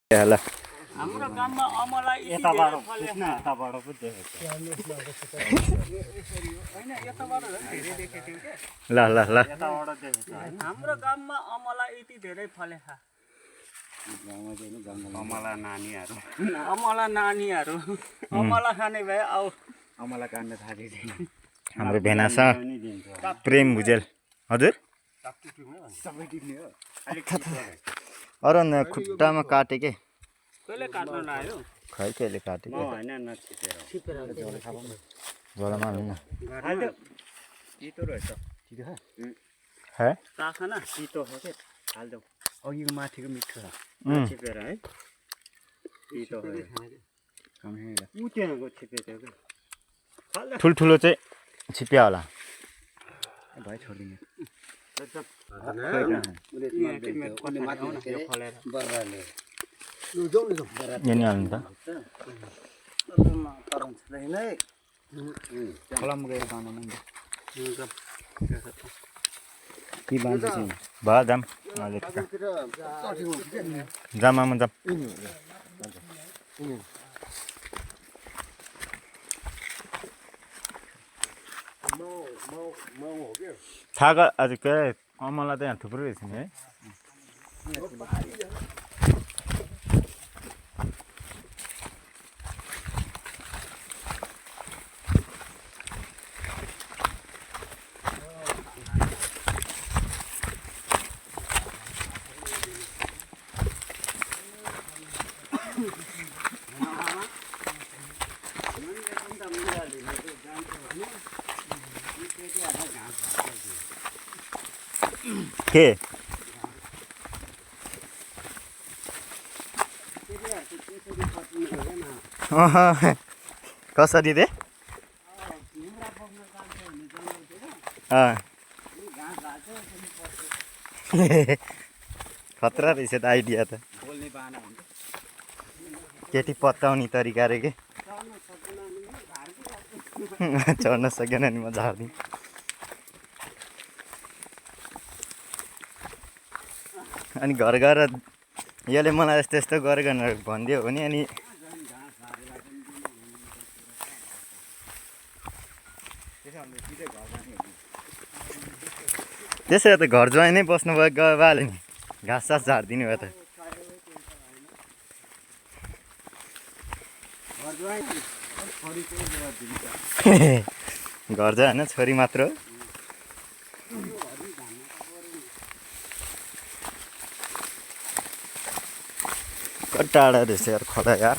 ल हाम्रो गाउँमा अमला यताबाट पुग्न यताबाट पो देखेको हैन यताबाट धेरै देखेको के ल ल ल यताबाट देखेको हाम्रो गाउँमा अमला यति धेरै फलेछ अमला नानीहरु अमला खाने भए आउ अमला काट्न थालेछ हाम्रो भेनासा प्रेम भुजेल हजुर सबै टिप्ने हो अरु न खुट्टामा काटे के कहिले काट्न लायो खै कहिले काटे म हैन नछिपेर झोलामा हाल्नु हाल्यो तितो रहेछ तितो है ताखा न तितो हो के हाल्दौ अघिको माथिको मिठो छ छिपेर है तितो हो कमेला उ त्यहाँको छिपेको के ठुलठुलो चाहिँ छिप्या होला भाइ छोडिदिने यनि हाल्नु त खोलामा गएर बाँध्नु नि कि बाँध्छु भा जाम जाम आमा जाम थाहा आज के अमला त यहाँ थुप्रो रहेछ नि है के कसरी रे खतरा रहेछ त आइडिया त केटी पत्ताउने तरिका रे के चढ्न सकेन नि म झार्दिन अनि घर गएर यसले मलाई यस्तो यस्तो गरेर भनिदियो भने अनि त्यसै त घर ज्वाइँ नै बस्नु भयो गयो बाले नि घाँस सास झारिदिनु भयो त घर ज्वाइँ होइन छोरी मात्र हो टाढा रहेछ यार खोला यार